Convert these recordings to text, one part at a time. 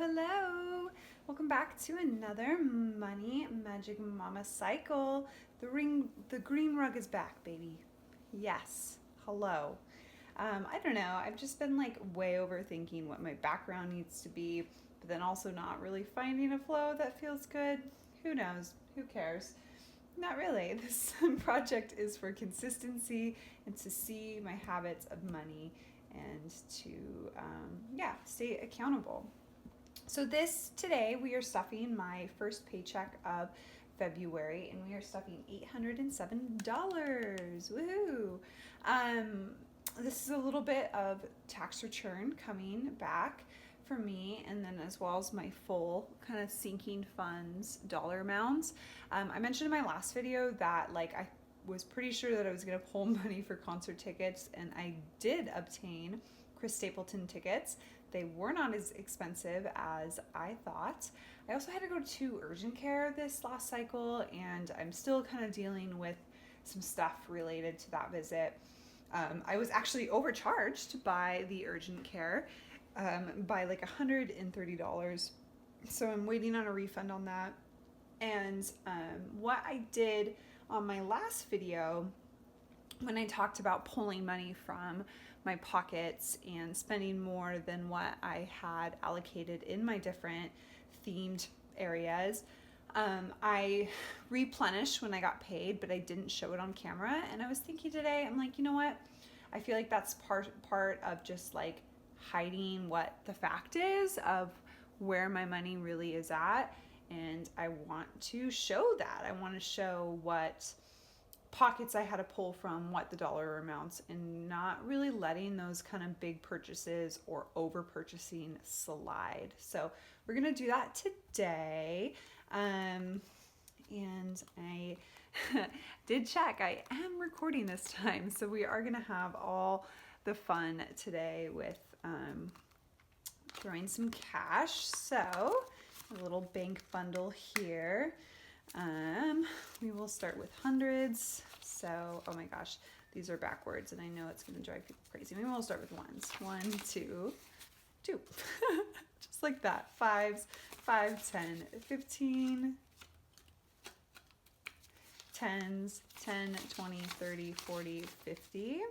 Hello. Welcome back to another Money Magic Mama cycle. The green rug is back, baby. Yes. Hello. I don't know. I've just been like way overthinking what my background needs to be, but then also not really finding a flow that feels good. Who knows? Who cares? Not really. This project is for consistency and to see my habits of money and to, stay accountable. So today we are stuffing my first paycheck of February, and we are stuffing $807. Woohoo! This is a little bit of tax return coming back for me, and then as well as my full kind of sinking funds dollar amounts. I mentioned in my last video that I was pretty sure that I was going to pull money for concert tickets, and I did obtain Chris Stapleton tickets. They were not as expensive as I thought. I also had to go to urgent care this last cycle, and I'm still kind of dealing with some stuff related to that visit. I was actually overcharged by the urgent care by like $130. So I'm waiting on a refund on that. And what I did on my last video, when I talked about pulling money from my pockets and spending more than what I had allocated in my different themed areas, I replenished when I got paid, but I didn't show it on camera. And I was thinking today, I'm like, you know what? I feel like that's part of just like hiding what the fact is of where my money really is at. And I want to show that. I want to show what pockets I had to pull from, what the dollar amounts, and not really letting those kind of big purchases or over purchasing slide. So we're gonna do that today. And I did check, I am recording this time, so we are gonna have all the fun today with throwing some cash. So a little bank bundle here. We will start with hundreds. So, oh my gosh, these are backwards and I know it's gonna drive people crazy. Maybe we'll start with ones. 1, 2, 2. Just like that. Fives, 5, 10, 15, 10s, 10, 20, 30, 40, 50.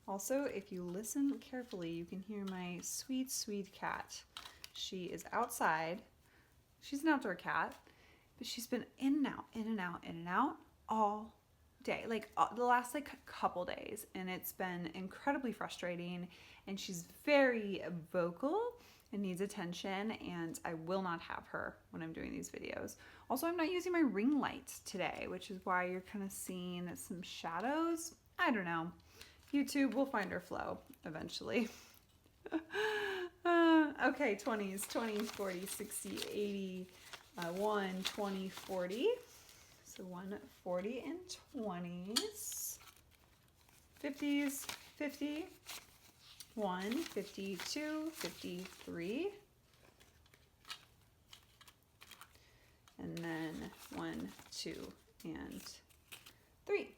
Also, if you listen carefully, you can hear my sweet, sweet cat. She is outside. She's an outdoor cat. But she's been in and out, in and out, in and out all day, the last couple days, and it's been incredibly frustrating. And she's very vocal and needs attention, and I will not have her when I'm doing these videos. Also, I'm not using my ring light today, which is why you're kind of seeing some shadows. I don't know. YouTube will find her flow eventually. Okay, 20s, 40, 60, 80. 1, 20, 40. So 1, 40 and 20s. 50s, 50. 1, 52, 53. And then 1, 2, and 3.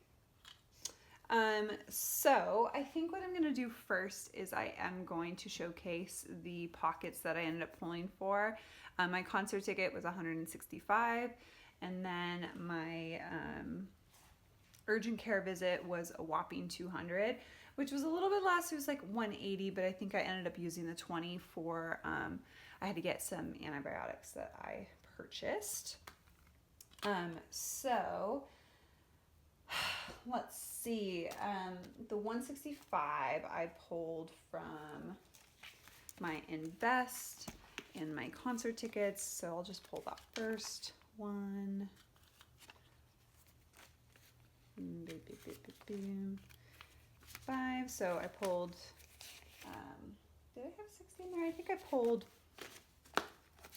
So I think what I'm going to do first is I am going to showcase the pockets that I ended up pulling for. My concert ticket was $165, and then my urgent care visit was a whopping $200, which was a little bit less. It was like $180, but I think I ended up using the $20 for, I had to get some antibiotics that I purchased. So let's see, the 165 I pulled from my invest and my concert tickets, so I'll just pull that first. 1, 5. So I pulled, did I have 60 in there? I think I pulled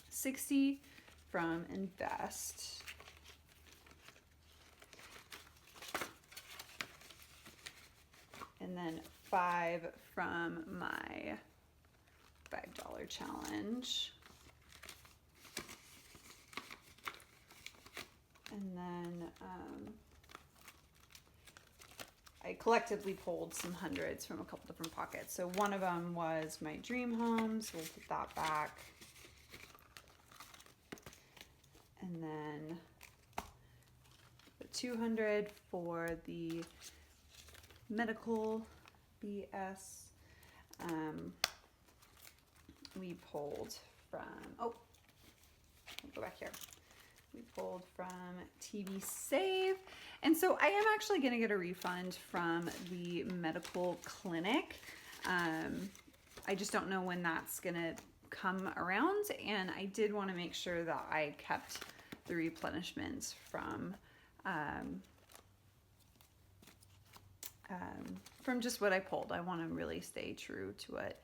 60 from invest. And then 5 from my $5 challenge. And then I collectively pulled some hundreds from a couple different pockets. So one of them was my dream home, so we'll put that back. And then the 200 for the medical BS. We pulled from, oh, I'll go back here. We pulled from TV Save. And so I am actually going to get a refund from the medical clinic. I just don't know when that's going to come around. And I did want to make sure that I kept the replenishments from just what I pulled. I want to really stay true to what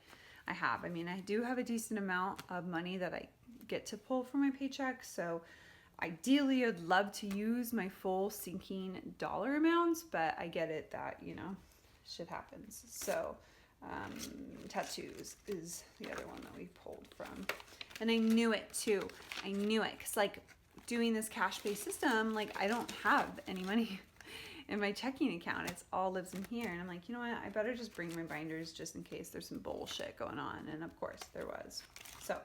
I have. I mean, I do have a decent amount of money that I get to pull from my paycheck. So ideally, I'd love to use my full sinking dollar amounts, but I get it that, you know, shit happens. So tattoos is the other one that we pulled from. And I knew it too. I knew it because like doing this cash-based system, like I don't have any money in my checking account. It's all lives in here. And I'm like, you know what? I better just bring my binders just in case there's some bullshit going on. And of course there was. So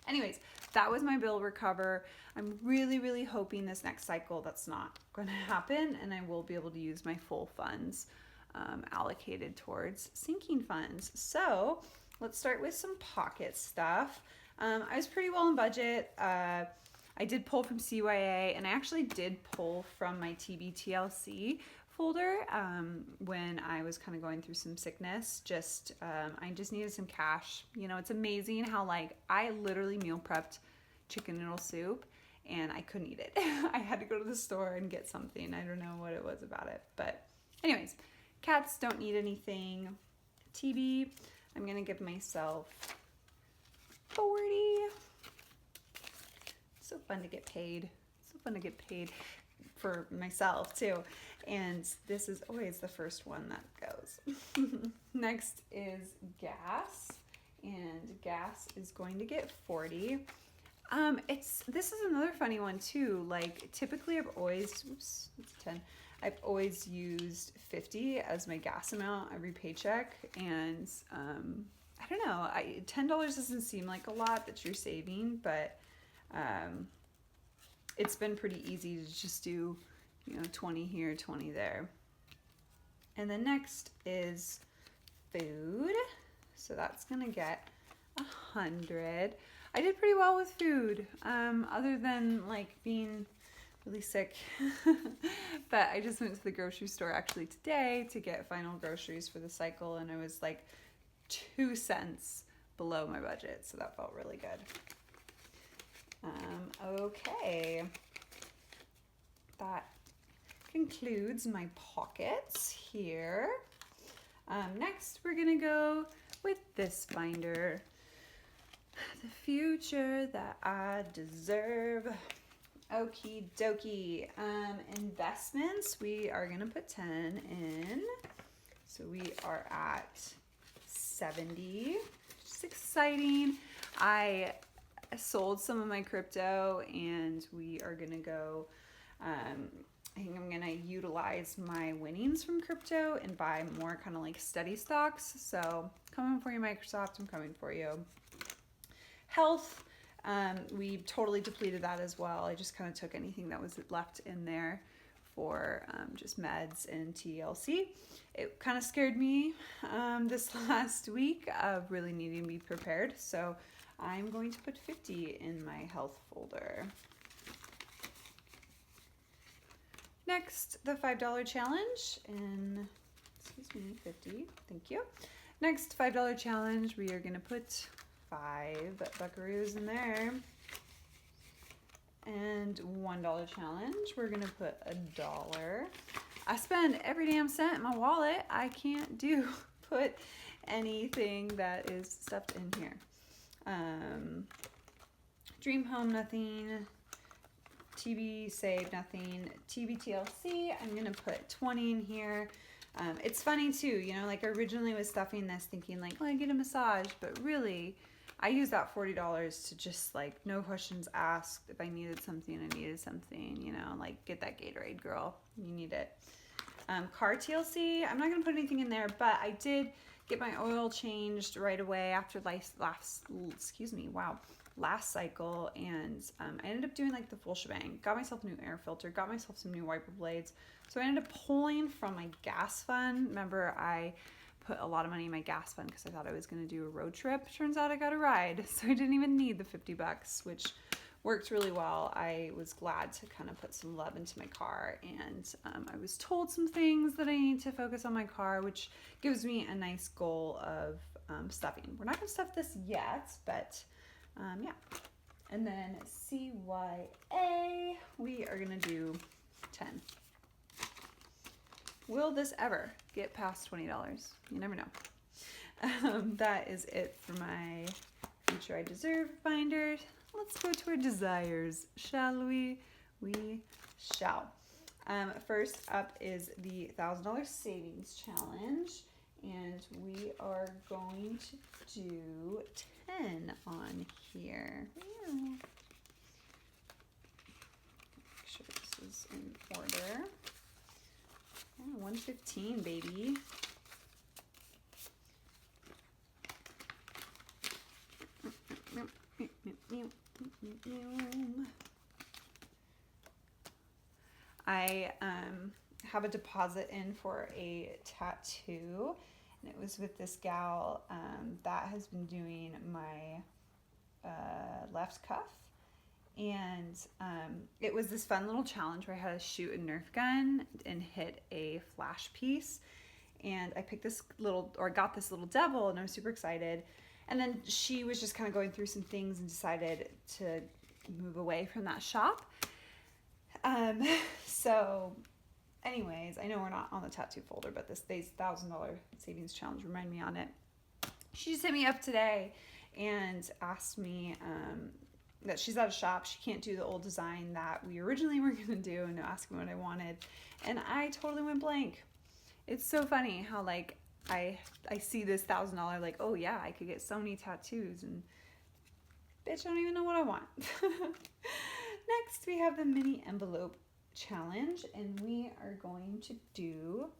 anyways, that was my bill recover. I'm really, really hoping this next cycle that's not going to happen and I will be able to use my full funds allocated towards sinking funds. So let's start with some pocket stuff. I was pretty well in budget. I did pull from CYA and I actually did pull from my TBTLC folder when I was kind of going through some sickness. I just needed some cash. You know, it's amazing how like I literally meal prepped chicken noodle soup and I couldn't eat it. I had to go to the store and get something. I don't know what it was about it. But anyways, cats don't need anything. TB, I'm going to give myself 40. So fun to get paid. So fun to get paid for myself too. And this is always the first one that goes. Next is gas. And gas is going to get 40. This is another funny one too. Like typically I've always, oops, it's 10. I've always used 50 as my gas amount every paycheck. And I don't know, $10 doesn't seem like a lot that you're saving, but it's been pretty easy to just do, you know, 20 here, 20 there. And then next is food. So that's gonna get 100. I did pretty well with food, other than like being really sick. But I just went to the grocery store actually today to get final groceries for the cycle, and I was like 2 cents below my budget, so that felt really good. Okay, that concludes my pockets here. Next, we're gonna go with this binder, The Future That I Deserve. Okie dokie. Investments, we are gonna put 10 in. So we are at 70, which is exciting. I sold some of my crypto and we are gonna go, I think I'm gonna utilize my winnings from crypto and buy more kind of like steady stocks. So coming for you, Microsoft, I'm coming for you. Health, we totally depleted that as well. I just kind of took anything that was left in there for just meds and TLC. It kind of scared me this last week of really needing to be prepared. So I'm going to put 50 in my health folder. Next, the $5 challenge in, 50, thank you. Next $5 challenge, we are gonna put 5 buckaroos in there. And $1 challenge, we're gonna put $1. I spend every damn cent in my wallet. I can't put anything that is stuffed in here. Dream home, nothing. TB save, nothing. TBTLC, I'm gonna put 20 in here. It's funny too, you know, like I originally was stuffing this thinking like, oh, I get a massage, but really I use that $40 to just like no questions asked. If I needed something, I needed something, you know, like get that Gatorade, girl, you need it. Car TLC, I'm not going to put anything in there, but I did get my oil changed right away after last cycle, and I ended up doing like the full shebang. Got myself a new air filter, got myself some new wiper blades. So I ended up pulling from my gas fund. Remember, I put a lot of money in my gas fund because I thought I was going to do a road trip. Turns out I got a ride, so I didn't even need the $50, which worked really well. I was glad to kind of put some love into my car, and I was told some things that I need to focus on my car, which gives me a nice goal of stuffing. We're not going to stuff this yet, but yeah. And then CYA, we are going to do 10. Will this ever get past $20? You never know. That is it for my Future I Deserve binder. Let's go to our desires, shall we? We shall. First up is the $1,000 savings challenge, and we are going to do 10 on here. Make sure this is in order. 115, baby. I have a deposit in for a tattoo, and it was with this gal that has been doing my left cuff. And it was this fun little challenge where I had to shoot a Nerf gun and hit a flash piece. And I picked got this little devil, and I was super excited. And then she was just kind of going through some things and decided to move away from that shop. So anyways, I know we're not on the tattoo folder, but this $1,000 savings challenge reminded me on it. She just hit me up today and asked me that she's at a shop. She can't do the old design that we originally were going to do, and asked me what I wanted. And I totally went blank. It's so funny how like I see this $1,000 like, oh yeah, I could get so many tattoos, and bitch, I don't even know what I want. Next, we have the mini envelope challenge, and we are going to do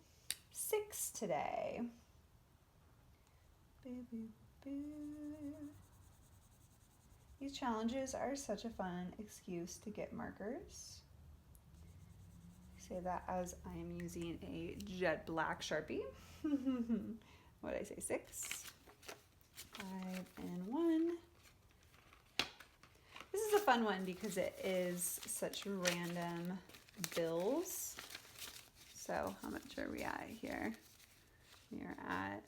6 today. These challenges are such a fun excuse to get markers. I say that as I am using a jet black Sharpie. What did I say? 6, 5, and 1. This is a fun one because it is such random bills. So how much are we at here? We are at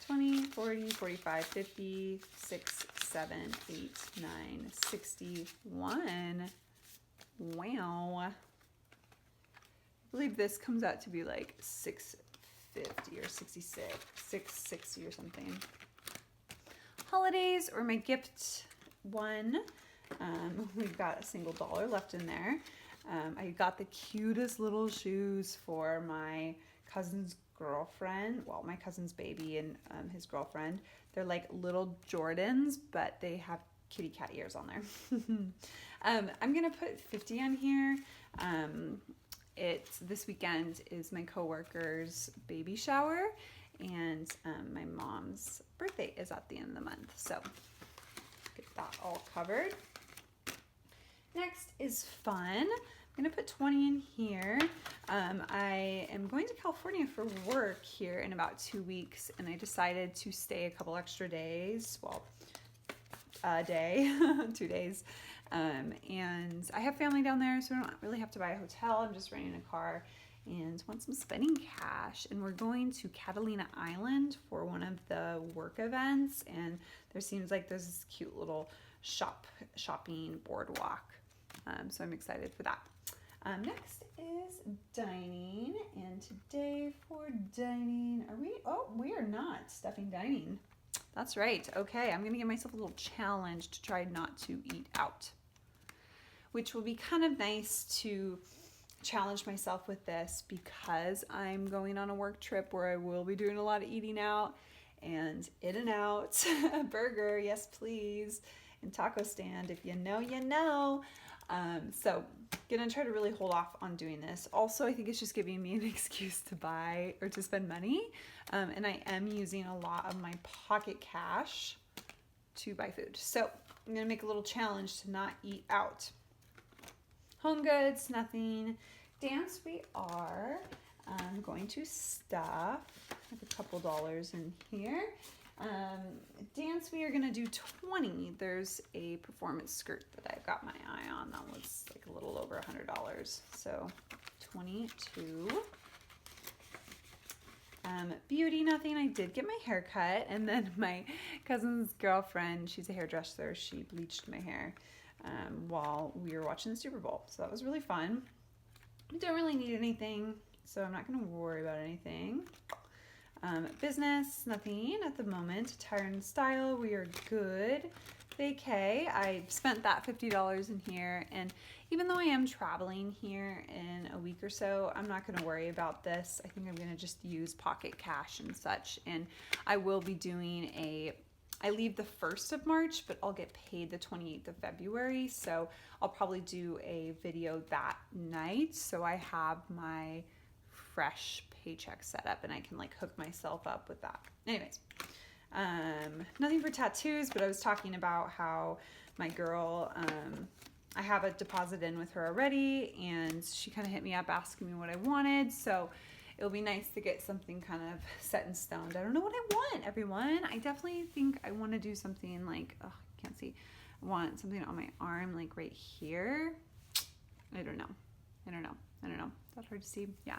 20, 40, 45, 50, 6, 7, 8, 9, 61. Wow. I believe this comes out to be like 650 or 66, 660 or something. Holidays, or my gift one. We've got a single dollar left in there. I got the cutest little shoes for my cousin's girlfriend. Well, my cousin's baby and his girlfriend. They're like little Jordans, but they have kitty cat ears on there. I'm gonna put 50 on here. This weekend is my coworker's baby shower, and my mom's birthday is at the end of the month. So get that all covered. Next is fun. I'm gonna put 20 in here. I am going to California for work here in about 2 weeks, and I decided to stay a couple extra days. Well, a day, 2 days. And I have family down there, so I don't really have to buy a hotel. I'm just renting a car and want some spending cash. And we're going to Catalina Island for one of the work events, and there seems like there's this cute little shopping boardwalk. So I'm excited for that. Next is dining, and today for dining, we are not stuffing dining. That's right. Okay, I'm gonna give myself a little challenge to try not to eat out, which will be kind of nice to challenge myself with this because I'm going on a work trip where I will be doing a lot of eating out, and In-N-Out, burger, yes please, and taco stand, if you know, you know. So gonna try to really hold off on doing this. Also, I think it's just giving me an excuse to buy or to spend money. And I am using a lot of my pocket cash to buy food. So I'm gonna make a little challenge to not eat out. Home goods, nothing. Dance, we are going to stuff like a couple dollars in here. Dance, we are gonna do 20. There's a performance skirt that I've got my eye on that was like a little over $100. So 22. Beauty, nothing. I did get my hair cut, and then my cousin's girlfriend, she's a hairdresser, she bleached my hair while we were watching the Super Bowl. So that was really fun. I don't really need anything, so I'm not gonna worry about anything. Business, nothing at the moment. Attire and style, we are good. Vacay, I spent that $50 in here, and even though I am traveling here in a week or so, I'm not gonna worry about this. I think I'm gonna just use pocket cash and such, and I will be doing I leave the 1st of March, but I'll get paid the 28th of February, so I'll probably do a video that night, so I have my fresh paycheck set up and I can like hook myself up with that. Anyways, nothing for tattoos, but I was talking about how my girl, I have a deposit in with her already, and she kind of hit me up asking me what I wanted, so it'll be nice to get something kind of set in stone. I don't know what I want, everyone. I definitely think I want to do something like, oh, I can't see. I want something on my arm, like right here. I don't know. That's hard to see. Yeah.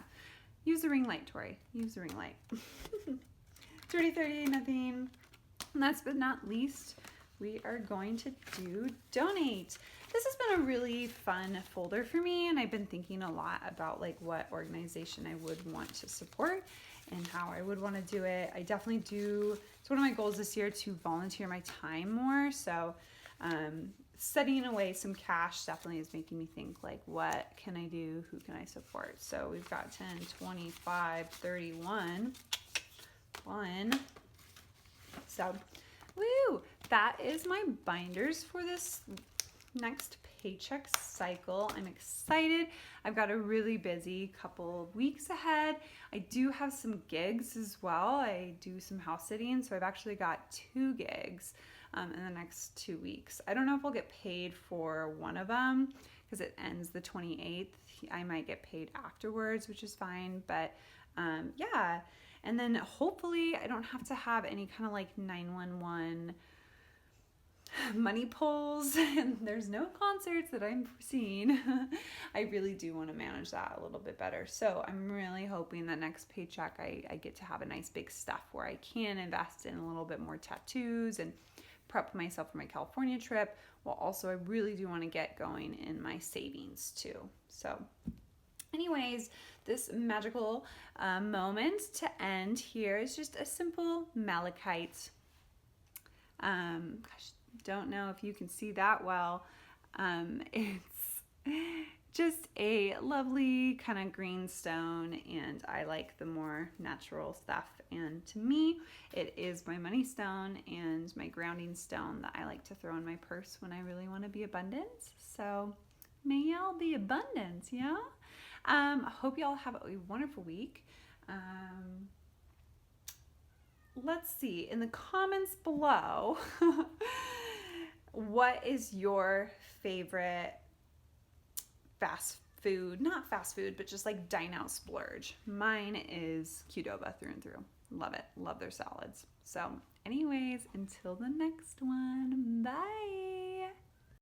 Use the ring light, Tori. Use the ring light. 30, nothing. Last but not least, we are going to do donate. This has been a really fun folder for me, and I've been thinking a lot about like what organization I would want to support and how I would want to do it. I definitely do. It's one of my goals this year to volunteer my time more. So setting away some cash definitely is making me think like, what can I do? Who can I support? So we've got 10, 25, 31, 1. So, woo! That is my binders for this next paycheck cycle. I'm excited. I've got a really busy couple of weeks ahead. I do have some gigs as well. I do some house sitting, so I've actually got 2 gigs in the next 2 weeks. I don't know if I'll get paid for one of them because it ends the 28th. I might get paid afterwards, which is fine, but yeah. And then hopefully I don't have to have any kind of like 911 money pulls, and there's no concerts that I'm foreseeing. I really do want to manage that a little bit better. So I'm really hoping that next paycheck I get to have a nice big stuff where I can invest in a little bit more tattoos and prep myself for my California trip, while also I really do want to get going in my savings too. So anyways, this magical moment to end here is just a simple malachite. Gosh, don't know if you can see that well. It's just a lovely kind of green stone, and I like the more natural stuff. And to me, it is my money stone and my grounding stone that I like to throw in my purse when I really want to be abundant. So may y'all be abundant, yeah? I hope y'all have a wonderful week. Let's see, in the comments below, what is your favorite fast food, not fast food, but just like dine out splurge? Mine is Qdoba through and through. Love it. Love their salads. So anyways, until the next one, bye.